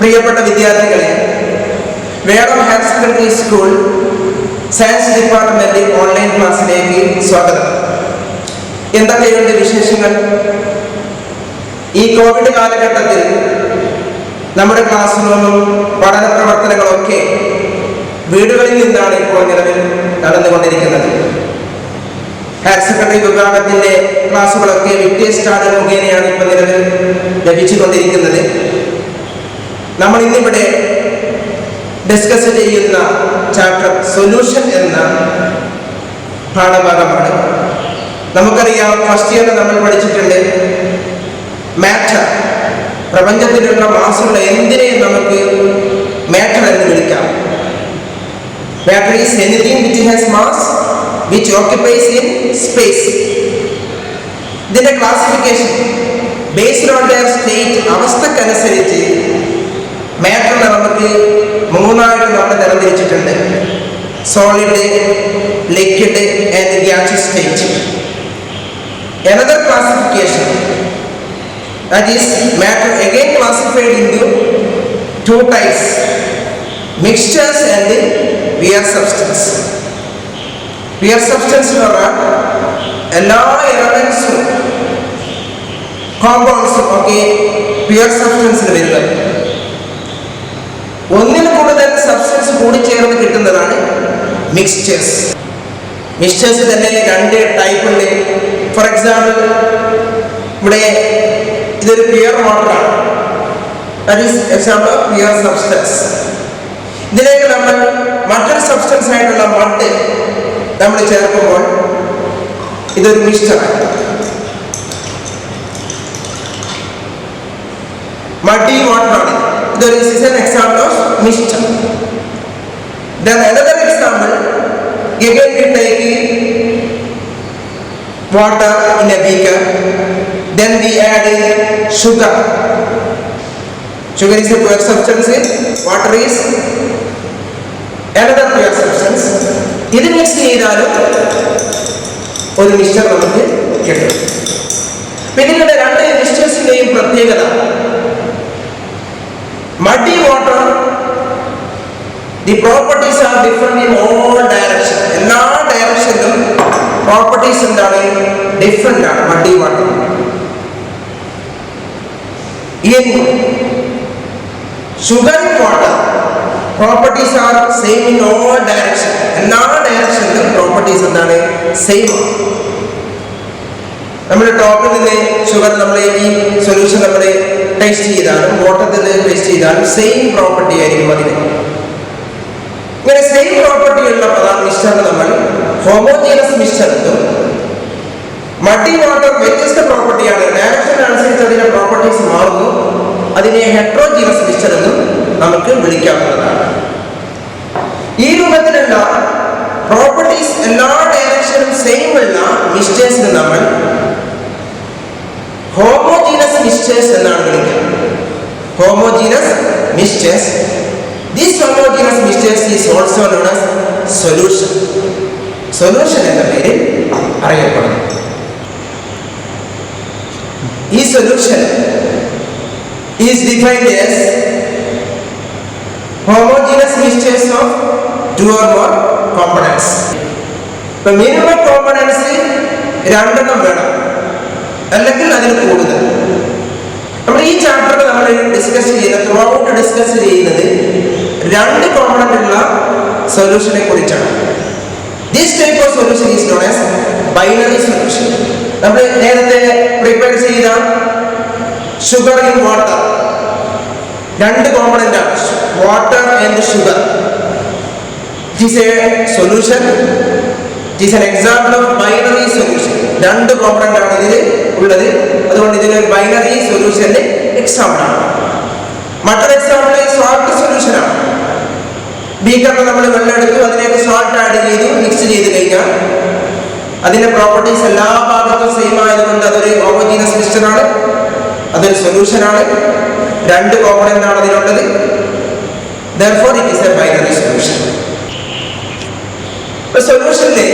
പ്രിയപ്പെട്ട വിദ്യാർത്ഥികളെ, Velam higher secondary school science department online ക്ലാസ്സിലേക്ക് സ്വാഗതം. എന്തൊക്കെയുണ്ട് വിശേഷങ്ങൾ? ഈ കോവിഡ് കാലഘട്ടത്തിൽ നമ്മുടെ ക്ലാസ് റൂമും പഠന പ്രവർത്തനങ്ങളൊക്കെ വീടുകളിൽ നിന്നാണ് ഇപ്പോൾ നിലവിൽ നടന്നുകൊണ്ടിരിക്കുന്നത്. ഹയർ സെക്കൻഡറി വിഭാഗത്തിന്റെ ക്ലാസ്സുകളൊക്കെ വിദ്യാസ്ഥാപന മുഖേനയാണ് ഇപ്പോൾ നിലവിൽ ലഭിച്ചുകൊണ്ടിരിക്കുന്നത്. നമ്മൾ ഇന്നിവിടെ ഡിസ്കസ് ചെയ്യുന്ന ചാപ്റ്റർ സൊല്യൂഷൻ എന്ന പാഠഭാഗമാണ്. നമുക്കറിയാം, ഫസ്റ്റ് ഇയർ നമ്മൾ പഠിച്ചിട്ടുണ്ട് മാറ്റർ. പ്രപഞ്ചത്തിലുള്ള മാസ്സുള്ള എന്തിനേയും നമുക്ക് മാറ്റർ എന്ന് വിളിക്കാം. Matter is anything which has mass which occupies in space. ഇതിന്റെ classification based on their state, അവസ്ഥക്കനുസരിച്ച് മാറ്ററിനെ നമുക്ക് മൂന്നായിട്ട് നമ്മൾ തരംതിരിച്ചിട്ടുണ്ട്: solid, liquid and gas state. Another classification, that is matter, again classified into two types: mixtures and pure substance. Pure substance എന്ന് പറഞ്ഞാൽ എല്ലാ എലമെന്റ്സും കോമ്പൗണ്ട്സും ഒക്കെ പ്യുവർ സബ്സ്റ്റൻസിൽ വരുന്നത്. ഒന്നിൽ കൂടുതൽ സബ്സ്റ്റൻസ് കൂടിച്ചേർന്ന് കിട്ടുന്നതാണ് മിക്സ്ചേഴ്സ്. മിക്സ്ചേഴ്സ് തന്നെ രണ്ട് ടൈപ്പ് ഉണ്ട്. ഫോർ എക്സാമ്പിൾ, ഇവിടെ ഇതൊരു പ്യുവർ വാട്ടറാണ്. That is example of pure substance. ഇതിലേക്ക് നമ്മൾ മറ്റൊരു സബ്സ്റ്റൻസ് ആയിട്ടുള്ള മഡ് നമ്മൾ ചേർക്കുമ്പോൾ ഇതൊരു മിക്സ്ചറാണ്. മഡി വാട്ടറാണ്. ഇതൊരു example of mixture. Then another example, again we take water in a beaker, then we add sugar. Sugar is a pure substance, water is another pure substance. ഇത് mix ചെയ്താലും ഒരു മിക്സ്ചർ നമുക്ക് കിട്ടും. ഇതിന്റെ രണ്ട് മിക്സ്ചേഴ്സിന്റെയും പ്രത്യേകത, muddy water the properties are different in all direction. എല്ലാ ഡയറക്ഷനിലും പ്രോപ്പർട്ടീസ് എന്താണ്? ഡിഫറെന്റ് ആണ് muddy water. In sugar water properties are same in all direction. എല്ലാ ഡയറക്ഷനിലും പ്രോപ്പർട്ടീസ് എന്താണ്? സെയിം ആണ്. നമ്മുടെ ടോപ്പിൽ നിന്ന് ഷുഗർ നമ്മൾ ഈ സൊല്യൂഷൻ നമ്മൾ ടേസ്റ്റ് ചെയ്താലും വാട്ടറിൽ ടേസ്റ്റ് ചെയ്താലും സെയിം പ്രോപ്പർട്ടി ആയിരിക്കും അതിന്. ഇങ്ങനെ സെയിം പ്രോപ്പർട്ടി ഉള്ള മിക്സ്ചറിന് നമ്മൾ ഹോമോജീനസ് മിക്സ്ചർ എന്നും, മഡി വാട്ടർ വ്യത്യസ്ത പ്രോപ്പർട്ടിയാണ്, ഡയറക്ഷൻ അനുസരിച്ച് അതിന്റെ പ്രോപ്പർട്ടീസ് മാറുന്നു, അതിനെ ഹെട്രോജീനസ് മിക്സ്ചർ എന്നും നമുക്ക് വിളിക്കാവുന്നതാണ്. ഈ രൂപത്തിലുള്ള പ്രോപ്പർട്ടീസ് എല്ലാ ഡയറക്ഷനും സെയിം ഉള്ള മിക്സ്ചേഴ്സിന് നമ്മൾ ഹോമോജീനസ് മിക്സ്ചേഴ്സ് എന്നാണ് വിളിക്കുന്നത്. Homogeneous mixtures. This homogeneous mixtures is also known as solution. Solution എന്ന പേരിൽ അറിയപ്പെടുന്നു. ഈ solution is defined as homogeneous mixtures of two or more components. ഇപ്പൊ മിനിമം കോമ്പണൻസ് രണ്ടെണ്ണം വേണം, അല്ലെങ്കിൽ അതിന് കൂടുതൽ. നമ്മൾ ഈ ചാപ്റ്ററിൽ നമ്മൾ ഡിസ്കസ് ചെയ്യുന്നത്, ത്രൂ ഔട്ട് ഡിസ്കസ് ചെയ്യുന്നത് രണ്ട് കോമ്പണന്റ് ഉള്ള സൊല്യൂഷനെ കുറിച്ചാണ്. This type of solution is known as binary solution. നമ്മൾ നേരത്തെ പ്രിപ്പയർ ചെയ്ത ഷുഗർ ഇൻ വാട്ടർ, രണ്ട് കോമ്പണന്റ് ആണ്, water and sugar. It is A solution. It is an example of binary solution. രണ്ട് കോമ്പണന്റ് ആണ് ഇതിൽ ഉള്ളത്, അതുകൊണ്ട് ഇതിനൊരു ബൈനറി സൊല്യൂഷന്റെ എക്സാമ്പിൾ ആണ്. മറ്റൊരു എക്സാമ്പിൾ സോൾട്ട് സൊല്യൂഷൻ ആണ്. ബീക്കറിൽ നമ്മൾ വെള്ളം എടുത്തു, അതിലേക്ക് സോൾട്ട് ആഡ് ചെയ്തു, മിക്സ് ചെയ്ത് കഴിഞ്ഞാൽ അതിന്റെ പ്രോപ്പർട്ടീസ് എല്ലാ ഭാഗത്തും സെയിം ആയതുകൊണ്ട് അതൊരു ഹോമോജീനസ് മിക്സ്ചർ ആണ്, അതൊരു സൊല്യൂഷൻ ആണ്. രണ്ട് കോമ്പണന്റ് ആണ് അതിനുള്ളത്. Therefore it is a binary solution. സൊല്യൂഷനിലെ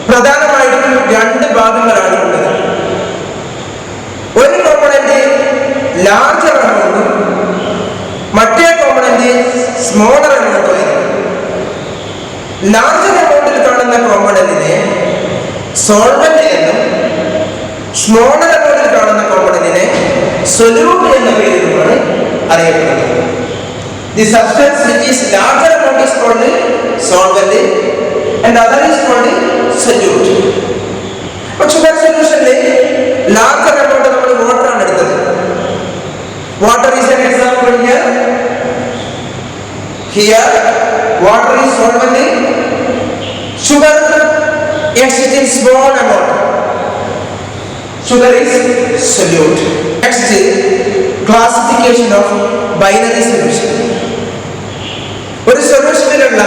പ്രധാനമായിട്ടും രണ്ട് ഭാഗങ്ങളാണ് ഉള്ളത്. ഒരു കോമ്പണന്റ് ലാർജർ എമൗണ്ടും വളരെ സ്മോളർ എമൗണ്ട് ആയിരിക്കും. ലാർജർ എമൗണ്ടിൽ കാണുന്ന കോമ്പണന്റിനെ സോൾവെന്റ് എന്നും സ്മോളർ എമൗണ്ടിൽ കാണുന്ന കോമ്പണന്റിനെ സൊല്യൂട്ട് എന്ന പേരിലുമാണ് അറിയപ്പെടുന്നത്. The substance which is larger amount is called solvent and other is called solute. But sugar solution larger amount നമ്മൾ water ആണ് എടുത്തത്. Water is an example here. Here water is solvent. Sugar is in small amount. Sugar is solute. Next, classification of binary solution. ഒരു സൊല്യൂഷനിലുള്ള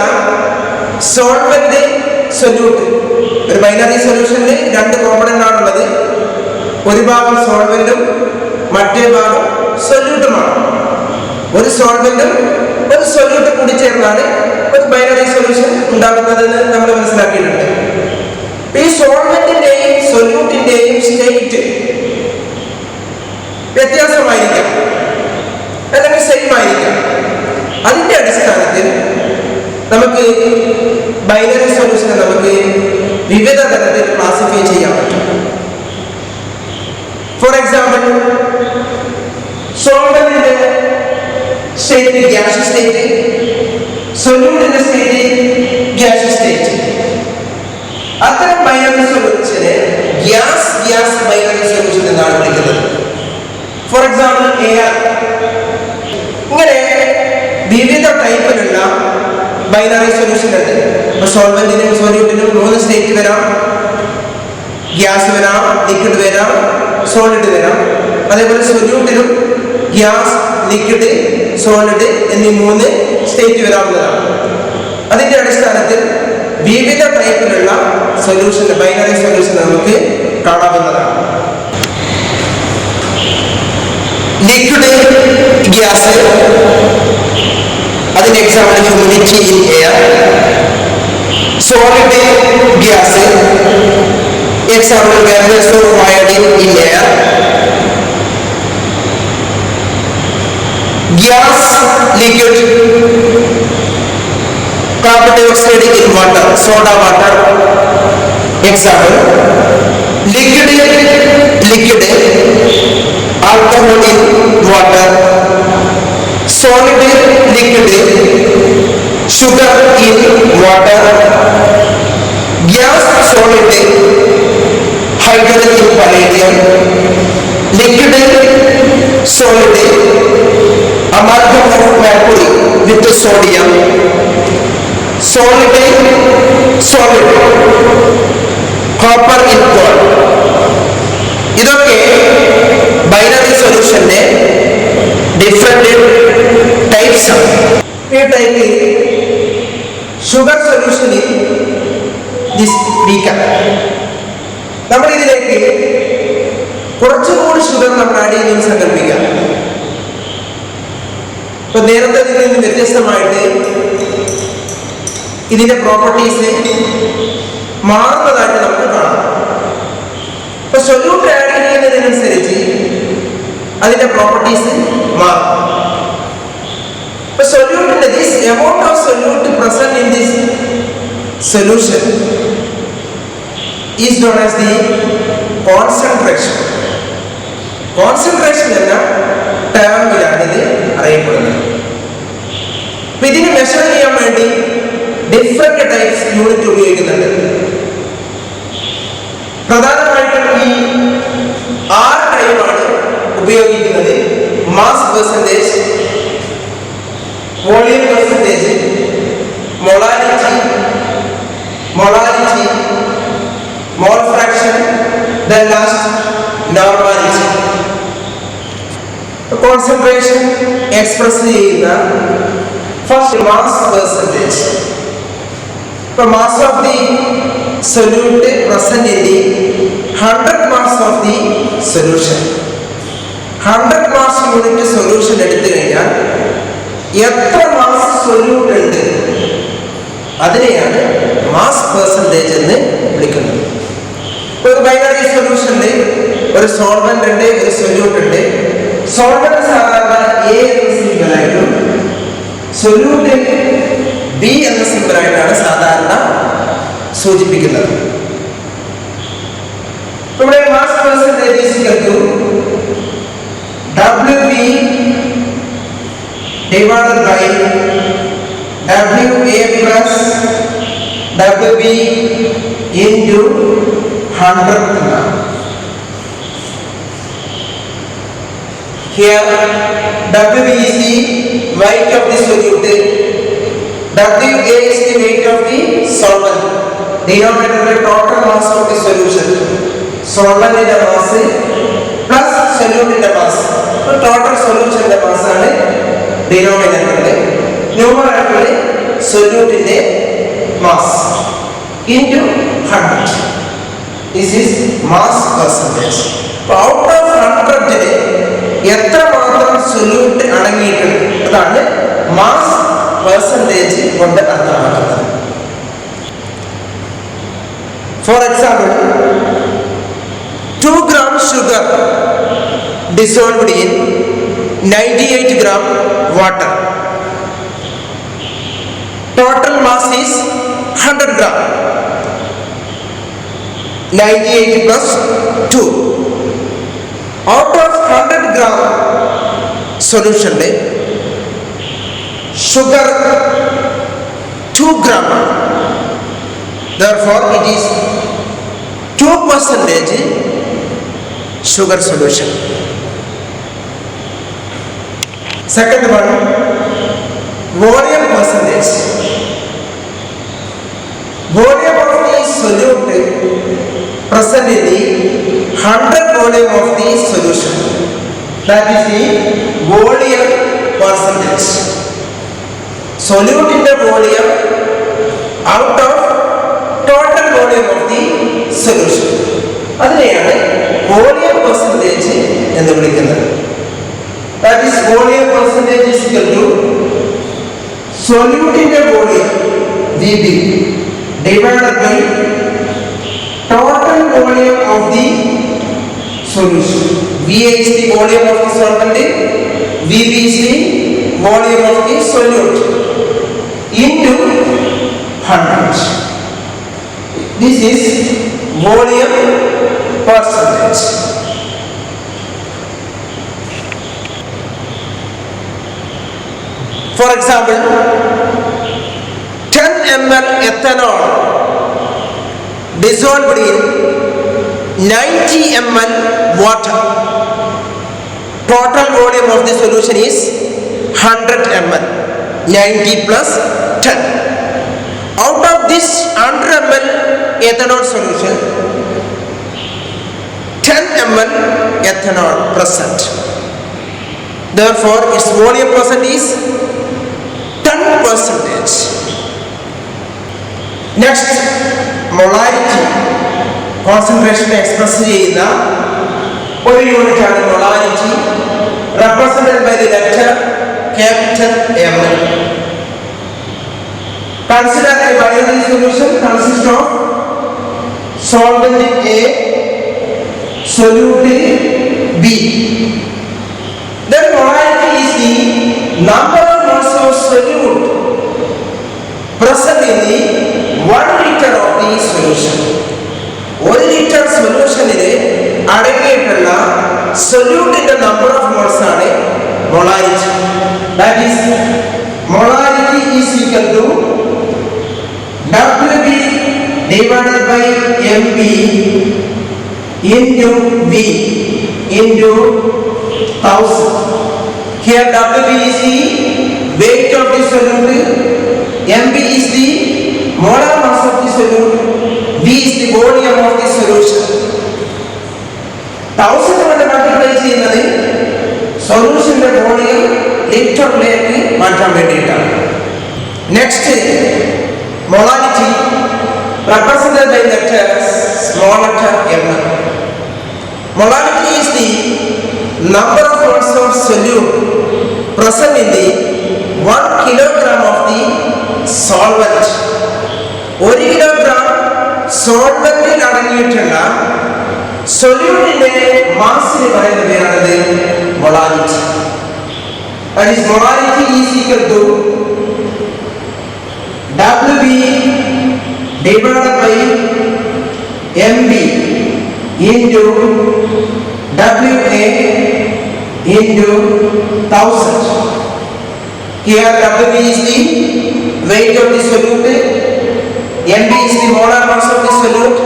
solvent solute, ഒരു binary സൊല്യൂഷനിൽ രണ്ട് component ആണുള്ളത്. ഒരു ഭാഗം സോൾവെന്റും മറ്റേ ഭാഗം സൊല്യൂട്ടുമാണ്. ഒരു സോൾവെന്റും ഒരു സൊല്യൂട്ടും കൂടി ചേർന്നാണ് ഒരു ബൈനറി സൊല്യൂഷൻ ഉണ്ടാകുന്നതെന്ന് നമ്മൾ മനസ്സിലാക്കിയിട്ടുണ്ട്. ഈ സോൾവെന്റിന്റെയും സൊല്യൂട്ടിന്റെയും സ്റ്റേറ്റ് വ്യത്യാസമായിരിക്കാം അല്ലെങ്കിൽ സെയിം ആയിരിക്കാം. അതിന്റെ അടിസ്ഥാനത്തിൽ നമുക്ക് ബൈനറി സൊല്യൂഷനെ നമുക്ക് വിവിധ തരത്തിൽ ക്ലാസിഫൈ ചെയ്യാൻ പറ്റും. ഫോർ എക്സാമ്പിൾ, സോൾവെന്റിന്റെ സ്റ്റേറ്റ് ഗ്യാസ് സ്റ്റേറ്റ്, സൊല്യൂട്ടിന്റെ സ്റ്റേറ്റ് ഗ്യാസ് സ്റ്റേറ്റ്. അത്തരം ബൈനറി സൊല്യൂഷനെ ഗ്യാസ് ബൈനറി സൊല്യൂഷൻ എന്നാണ് വിളിക്കുന്നത്. For example, air. ഇങ്ങനെ വിവിധ ടൈപ്പിലുള്ള ബൈനറി സൊല്യൂഷൻ ഉണ്ട്. സോൾവെന്റിനും സൊല്യൂട്ടിനും 3 സ്റ്റേറ്റ് വരാം. ഗ്യാസ് വരാം, ലിക്വിഡ് വരാം, സോളിഡ് വരാം. അതേപോലെ സൊല്യൂട്ടിനും ഗ്യാസ്, ലിക്വിഡ്, സോളിഡ് എന്നീ 3 സ്റ്റേറ്റ് വരാവുന്നതാണ്. അതിന്റെ അടിസ്ഥാനത്തിൽ വിവിധ ടൈപ്പിലുള്ള സൊല്യൂഷൻ, ബൈനറി സൊല്യൂഷൻ നമുക്ക് കാണാവുന്നതാണ്. ലിക്വിഡ്, ഗ്യാസ്, അതിന്റെ example humidity in air. Solid, gas, example vapours of iodine in air. Gas, liquid, carbon dioxide in water, soda water. Example liquid, alcohol in water. Solid, liquid, sugar in water. Gas, solid, hydrogen in palladium. Liquid, solid, amalgam of mercury with sodium. Solid, copper in gold. ഇതൊക്കെ binary സൊല്യൂഷന്റെ different types ആണ്. ഈ ടൈപ്പിൽ sugar സൊല്യൂഷനിൽ നമ്മൾ ഇതിലേക്ക് കുറച്ചുകൂടി sugar നമ്മൾ add ചെയ്യുന്നത് സങ്കല്പിക്കാം. ഇപ്പൊ നേരത്തെ നിന്ന് വ്യത്യസ്തമായിട്ട് ഇതിന്റെ പ്രോപ്പർട്ടീസ് മാറുന്നതായിട്ട് നമുക്ക് കാണാം. ഇപ്പൊ സൊല്യൂട്ട് ആഡ് ചെയ്യുന്നതിനനുസരിച്ച് അതിന്റെ പ്രോപ്പർട്ടീസ് മാറും. ഇപ്പൊ സൊല്യൂട്ടിന്റെ this amount of solute present in this solution is known as the concentration. Concentration എന്ന ടേമിലാണ് ഇത് അറിയപ്പെടുന്നത്. അപ്പൊ ഇതിന് മെഷർ ചെയ്യാൻ വേണ്ടി ഡിഫറെന്റ് ടൈപ്സ് യൂണിറ്റ് ഉപയോഗിക്കുന്നുണ്ട്. പ്രധാനമായിട്ടും ഈ 6 ടൈപ്പാണ് ഉപയോഗിക്കുന്നത്. Mass percentage, volume percentage, molality, mole fraction, then last normality. Concentration express ചെയ്യുന്ന ഫസ്റ്റ് മാസ് പെർസെന്റേജ്. ഇപ്പൊ mass of the solute present in the 100 mass of the solution. 100 mass unit solution എടുത്തു കഴിഞ്ഞാൽ എത്ര മാസ് സൊല്യൂട്ട് ഉണ്ട് അതിനെയാണ് mass percentage എന്ന് വിളിക്കുന്നത്. ഒരു ബൈനറി സൊല്യൂഷനിൽ ഒരു സോൾവെന്റ് ഉണ്ട്, ഒരു സൊല്യൂട്ട് ഉണ്ട്. സോൾവെന്റ് സാധാരണ A എന്ന സിംബലായിട്ടും സൊല്യൂട്ടിൽ ബി എന്ന സിമ്പിളായിട്ടാണ് സാധാരണ സൂചിപ്പിക്കുന്നത്. നമ്മുടെ mass percentage is equal to WB divided by WA plus WB into 100. Here WB is the weight of the solute, WA is the weight of the solvent. Denominator the total mass of the solution. Solvent in the mass plus solute in the mass. So total solution in the mass ആണ് denominator. Numerator solute in the mass into 100. This is mass percentage. So out of 100 എത്രമാത്രം solute അടങ്ങിയിട്ടുണ്ട് അതാണ് mass percentage കൊണ്ട് അർത്ഥമാക്കുന്നത്. For example 2 gram sugar dissolved in 98 gram water. Total mass is 100 gram. 98 plus 2. Out of 100 gram solution sugar 2 gram. Therefore it is 2% sugar solution. Second one, volume percentage. Volume of the solute present in the 100 volume of the solution. That is the volume percentage. Solute in the volume out of total volume of the solution. അതിനെയാണ് volume percentage എന്ന് വിളിക്കുന്നത്. That is volume percentage is equal to solute in the volume VB divided by total volume of the solution. VA is the volume of the solvent, VB is the volume of the solute into 100. This is volume percentage. For example, 10 ml ethanol dissolved in 90 ml water. Total volume of the solution is 100 ml. 90 plus 10. Out of this 100 ml ethanol solution, 10 ml ethanol present. Therefore, its volume percent is 10%. Next, molarity. Concentration express ചെയ്യുന്ന ഒരു unit ആണ് molarity, represented by the letter capital M. Consider a binary solution consists of solvent A, solute B. Then molarity is the number of moles of solute present in the 1 liter of the solution. 1 liter സൊല്യൂഷനിൽ അടങ്ങിയിട്ടുള്ള സൊല്യൂട്ടിന്റെ number of moles ആണ് molarity. That is molarity is equal to WB divided by MB into V into 1000. Here WB is the weight of the solute, MB is the molar mass of the solute, V is the volume of the solution. 1000 കൊണ്ട് multiply ചെയ്യുന്നത് സൊല്യൂഷന്റെ volume ലിറ്ററിലേക്ക് മാറ്റാൻ വേണ്ടിയിട്ടാണ്. Next, molarity represented by letter small letter m. Molarity is the number of moles of solute present in the 1 kilogram of the solvent. 1 kilogram സോൾവെന്റിൽ അടങ്ങിയിട്ടുള്ള സൊല്യൂട്ടിന്റെ മാസിന് പറയുന്ന പേരാണത് molarity. that is molarity is equal to WB divided by MB into WA into 1000. Here WB is the weight of the solute, MB is the molar mass of the solute,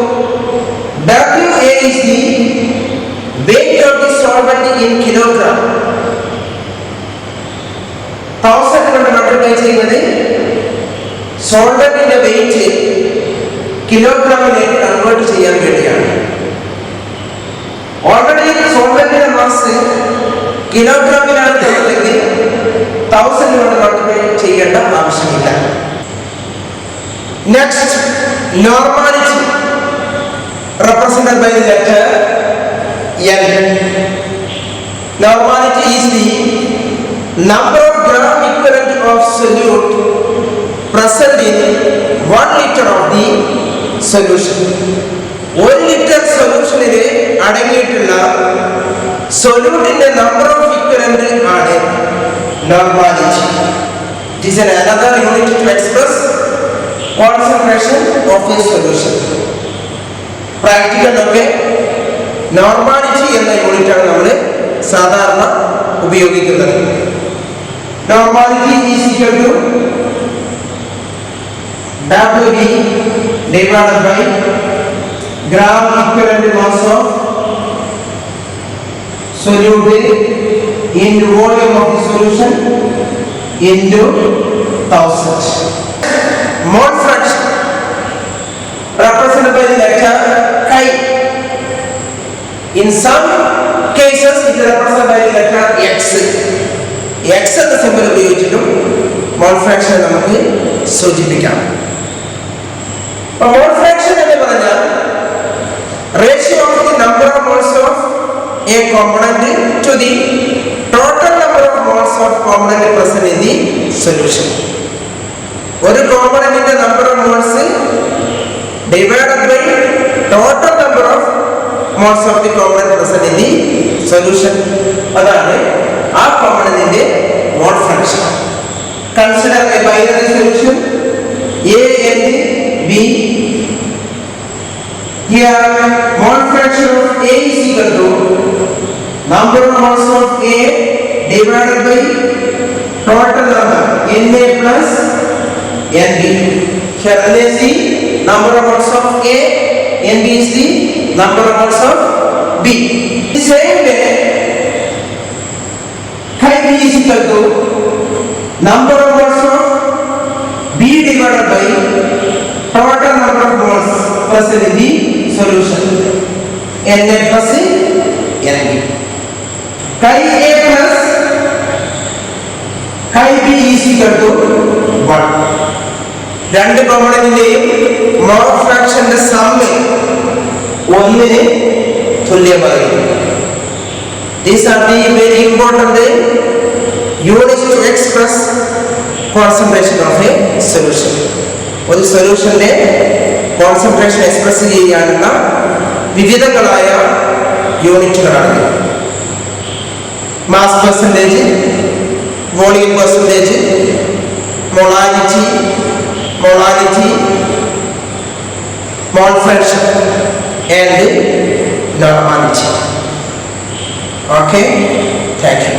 WA is the weight of the solvent in kilogram. 1000 കൊണ്ട് multiply ചെയ്യുന്നത് സോൾവെന്റിന്റെ wait കിലോഗ്രാമിലേക്ക് convert ചെയ്യാൻ വേണ്ടിയാണ്. Already സോൾവെന്റിന്റെ mass കിലോഗ്രാമിലാണ് തരുന്നതെങ്കിൽ 1000 കൊണ്ട് multiply ചെയ്യേണ്ട ആവശ്യമില്ല. Next, normality represented by the letter N. Normality is the number of gram equivalent of solute present in 1 liter of the solution. 1 litre സൊല്യൂഷനിൽ അടങ്ങിയിട്ടുള്ള സൊല്യൂട്ടിന്റെ number of equivalent ആണ് normality. It is another unit to express concentration of a solution. പ്രാക്ടിക്കലൊക്കെ normality എന്ന യൂണിറ്റാണ് നമ്മൾ സാധാരണ ഉപയോഗിക്കുന്നത്. Normality is equal to WB divided by gram equivalent mass of solute into volume of the solution into 1000. Mole fraction represented by the letter chi. In some cases it is represented by the letter x. X എന്ന symbol ഉപയോഗിച്ചിട്ടും mole fraction നമുക്ക് സൂചിപ്പിക്കാം. Mole fraction എന്ന് പറഞ്ഞാൽ ratio of the number of moles of a component to the total number of moles of component present in the solution. ഒരു കോമ്പണന്റിന്റെ number of moles divided by total number of moles of the component present in the solution. അതാണ് ആ കോമ്പണന്റിന്റെ mole fraction. Consider a binary solution A and B. Here mole fraction of A is equal to number of moles of A divided by total number Na plus Nb. Here Na is the number of moles of A, Nb is the number of moles of B. The same way, chi B is equal to number of moles of B divided by total number of moles present in the solution. Na plus Nb. Chi A plus chi B is equal to 1. രണ്ട് കോമ്പണന്റിന്റെയും മോൾ ഫ്രാക്ഷന്റെ sum 1 തുല്യമായിരിക്കും. These are the very important units to express concentration of a solution. ഒരു സൊല്യൂഷന്റെ concentration express ചെയ്യാനുള്ള വിവിധങ്ങളായ യൂണിറ്റുകളാണ്. Mass percentage, volume percentage, molarity, mole fraction and normality. Okay, thank you.